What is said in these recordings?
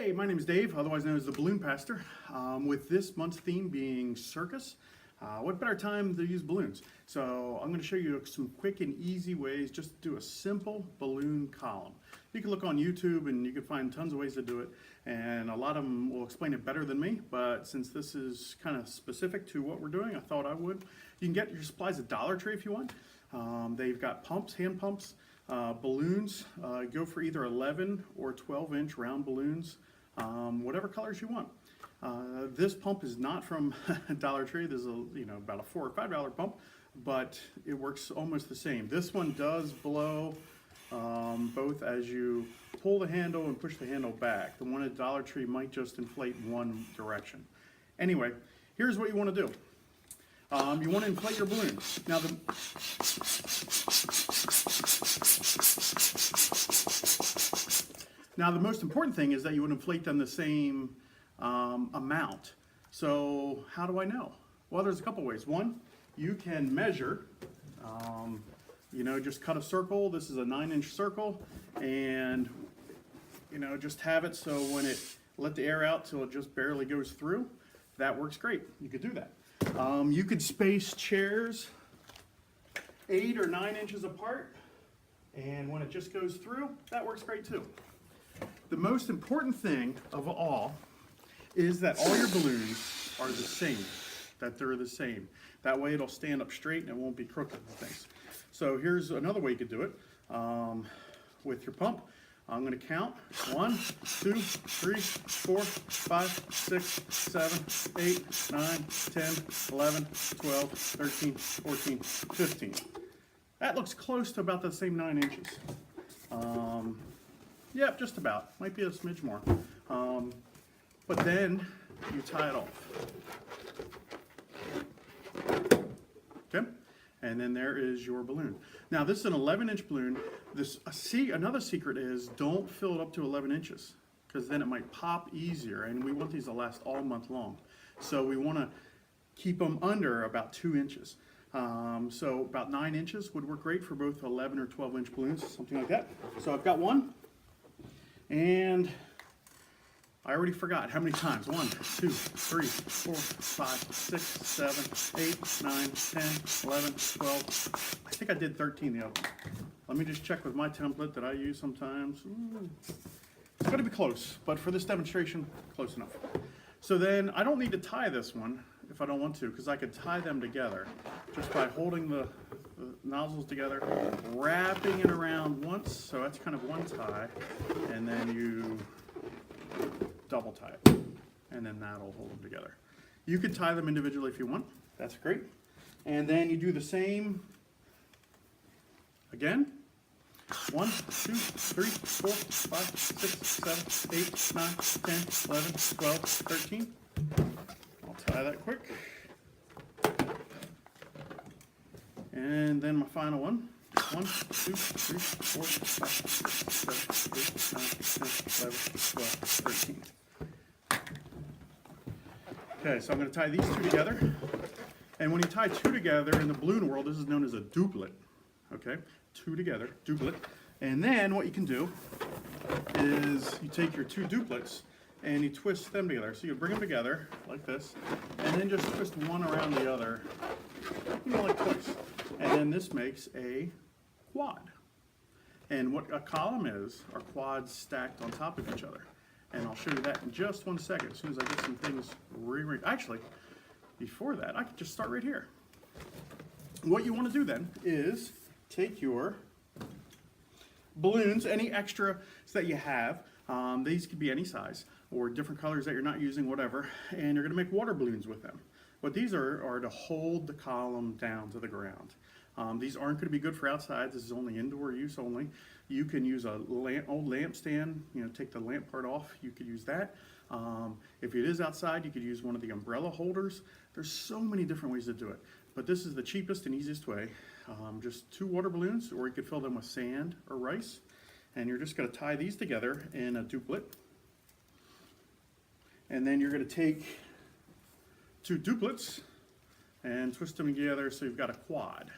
Hey, my name is Dave, otherwise known as the Balloon Pastor. With this month's theme being circus, what better time to use balloons? So I'm going to show you some quick and easy ways just to do a simple balloon column. You can look on YouTube and you can find tons of ways to do it, and a lot of them will explain it better than me, but since this is kind of specific to what we're doing, I thought I would. You can get your supplies at Dollar Tree if you want. They've got pumps, hand pumps, balloons. Go for either 11 or 12-inch round balloons, whatever colors you want. This pump is not from Dollar Tree. This is about a $4 or $5 pump, but it works almost the same. This one does blow both as you pull the handle and push the handle back. The one at Dollar Tree might just inflate one direction. Anyway, here's what you want to do. You want to inflate your balloon. Now the most important thing is that you would inflate them the same amount. So how do I know? Well, there's a couple ways. One, you can measure, just cut a circle. This is a 9-inch circle, and just have it so when it let the air out till it just barely goes through. That works great. You could do that. You could space chairs 8 or 9 inches apart, and when it just goes through, that works great too. The most important thing of all is that all your balloons are the same, that they're the same. That way it'll stand up straight and it won't be crooked and things. So here's another way you could do it with your pump. I'm going to count 1, 2, 3, 4, 5, 6, 7, 8, 9, 10, 11, 12, 13, 14, 15. That looks close to about the same 9 inches. Yep, just about. Might be a smidge more. But then you tie it off. Okay? And then there is your balloon. Now this is an 11-inch balloon. Another secret is don't fill it up to 11 inches because then it might pop easier, and we want these to last all month long. So we want to keep them under about 2 inches. So about 9 inches would work great for both 11 or 12-inch balloons, something like that. So I've got one, and I already forgot how many times. 1, 2, 3, 4, 5, 6, 7, 8, 9, 10, 11, 12. I think I did 13 the other one. Let me just check with my template that I use sometimes. It's going to be close, but for this demonstration, close enough. So then I don't need to tie this one if I don't want to, because I could tie them together just by holding the nozzles together, wrapping it around once, so that's kind of one tie, and then you double tie it, and then that'll hold them together. You could tie them individually if you want. That's great. And then you do the same again. 1, 2, 3, 4, 5, 6, 7, 8, 9, 10, 11, 12, 13. I'll tie that quick. And then my final one. 1, 2, 3, 4, 5, 6, 7, 8, 9, 10, 11, 12, 13. Okay, so I'm going to tie these two together. And when you tie two together in the balloon world, this is known as a duplet. Okay, two together, duplet. And then what you can do is you take your two duplets and you twist them together. So you bring them together like this, and then just twist one around the other, like twice. And then this makes a quad. And what a column is are quads stacked on top of each other. And I'll show you that in just 1 second, as soon as I get some things actually, before that, I could just start right here. What you want to do then is take your balloons, any extras that you have, these could be any size, or different colors that you're not using, whatever, and you're going to make water balloons with them. What these are to hold the column down to the ground. These aren't going to be good for outside. This is only indoor use only. You can use a old lamp stand, take the lamp part off. You could use that. If it is outside, you could use one of the umbrella holders. There's so many different ways to do it. But this is the cheapest and easiest way. Just 2 water balloons, or you could fill them with sand or rice. And you're just going to tie these together in a duplet. And then you're going to take 2 duplets and twist them together so you've got a quad.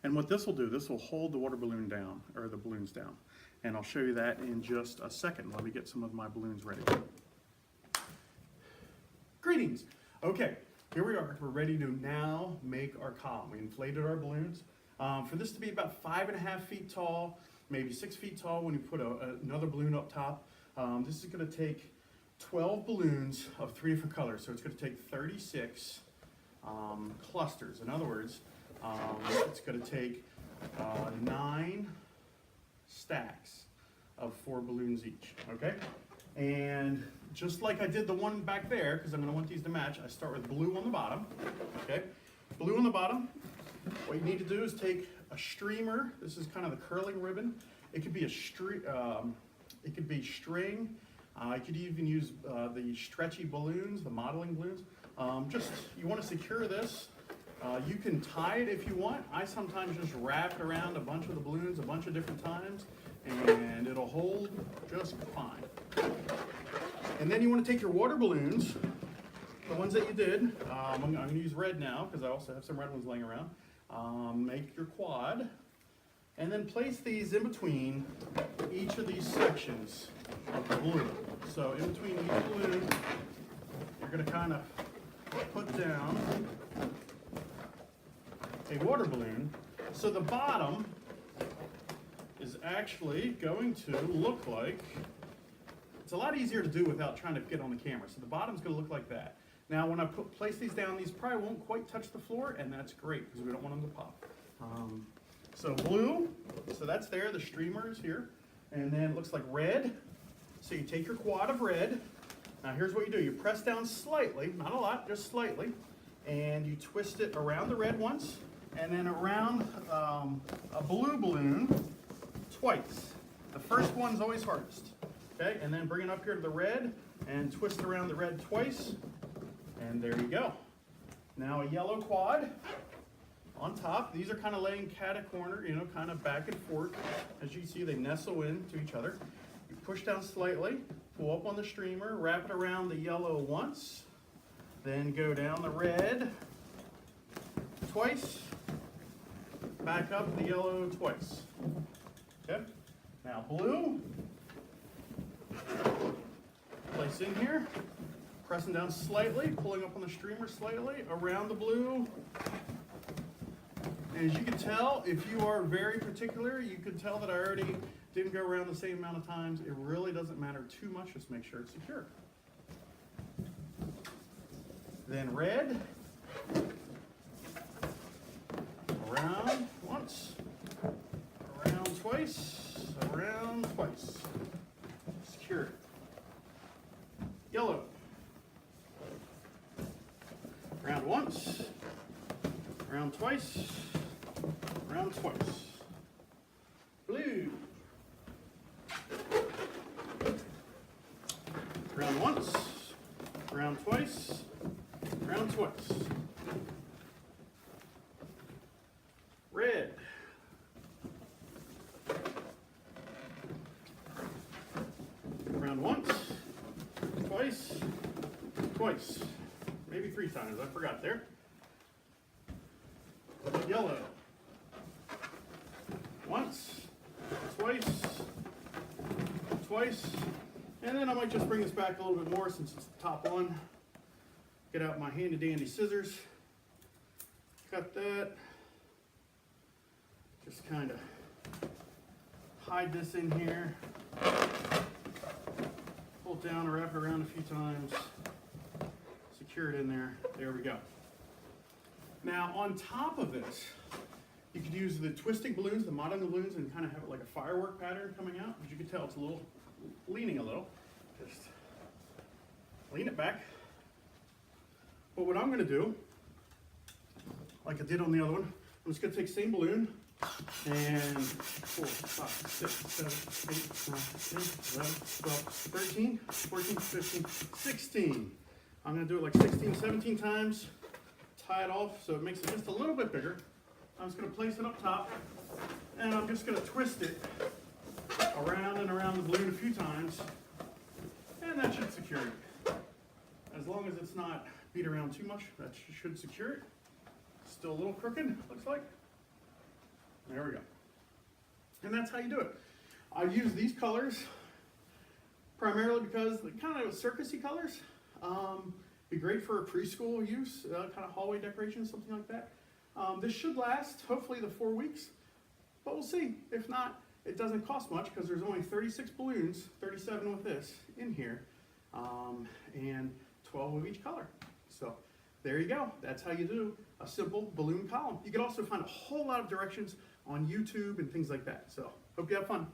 And what this will do, this will hold the water balloon down, or the balloons down. And I'll show you that in just a second. Let me get some of my balloons ready. Greetings. Okay, here we are. We're ready to now make our column. We inflated our balloons. For this to be about 5.5 feet tall, maybe 6 feet tall when you put another balloon up top, this is going to take 12 balloons of 3 different colors. So it's going to take 36 clusters. In other words, it's going to take 9 stacks of 4 balloons each, okay? And just like I did the one back there, because I'm going to want these to match, I start with blue on the bottom, okay? Blue on the bottom. What you need to do is take a streamer. This is kind of the curling ribbon. It could be a string. It could be string. I could even use the stretchy balloons, the modeling balloons. Just you want to secure this. You can tie it if you want. I sometimes just wrap it around a bunch of the balloons a bunch of different times, and it'll hold just fine. And then you want to take your water balloons, the ones that you did. I'm going to use red now because I also have some red ones laying around. Make your quad, and then place these in between each of these sections of the balloon. So in between each balloon, you're going to kind of put down a water balloon. So the bottom is actually going to look like, it's a lot easier to do without trying to get on the camera. So the bottom's going to look like that. Now when I place these down, these probably won't quite touch the floor, and that's great because we don't want them to pop. So blue, so that's there, the streamer is here. And then it looks like red. So you take your quad of red. Now here's what you do. You press down slightly, not a lot, just slightly. And you twist it around the red once, and then around a blue balloon twice. The first one's always hardest. Okay, and then bring it up here to the red and twist around the red twice. And there you go. Now a yellow quad on top. These are kind of laying cat-a-corner, you know, kind of back and forth. As you can see, they nestle into each other. You push down slightly, pull up on the streamer, wrap it around the yellow once, then go down the red twice, back up the yellow twice. Okay? Now blue, place in here. Pressing down slightly, pulling up on the streamer slightly, around the blue. And as you can tell, if you are very particular, you can tell that I already didn't go around the same amount of times. It really doesn't matter too much, just make sure it's secure. Then red, around once, around twice, around twice. Secure it. Yellow. Round once, round twice, round twice. Blue. Round once, round twice, round twice. Red. Round once, twice, twice. Maybe 3 times, I forgot there. Yellow. Once, twice, twice, and then I might just bring this back a little bit more since it's the top one. Get out my handy dandy scissors. Cut that. Just kind of hide this in here. Pull it down or wrap it around a few times. Secure it in there. There we go. Now on top of this, you could use the twisting balloons, the modeling balloons, and kind of have it like a firework pattern coming out. As you can tell, it's a little leaning a little. Just lean it back. But what I'm going to do, like I did on the other one, I'm just going to take the same balloon and 4, 5, 6, 7, 8, 9, 10, 11, 12, 13, 14, 15, 16. I'm going to do it like 16, 17 times, tie it off so it makes it just a little bit bigger. I'm just going to place it up top, and I'm just going to twist it around and around the balloon a few times, and that should secure it. As long as it's not beat around too much, that should secure it. Still a little crooked, looks like. There we go. And that's how you do it. I use these colors primarily because they're kind of circusy colors. Be great for a preschool use, kind of hallway decoration, something like that. This should last, hopefully, the 4 weeks, but we'll see. If not, it doesn't cost much because there's only 36 balloons, 37 with this in here, and 12 of each color. So there you go. That's how you do a simple balloon column. You can also find a whole lot of directions on YouTube and things like that. So hope you have fun.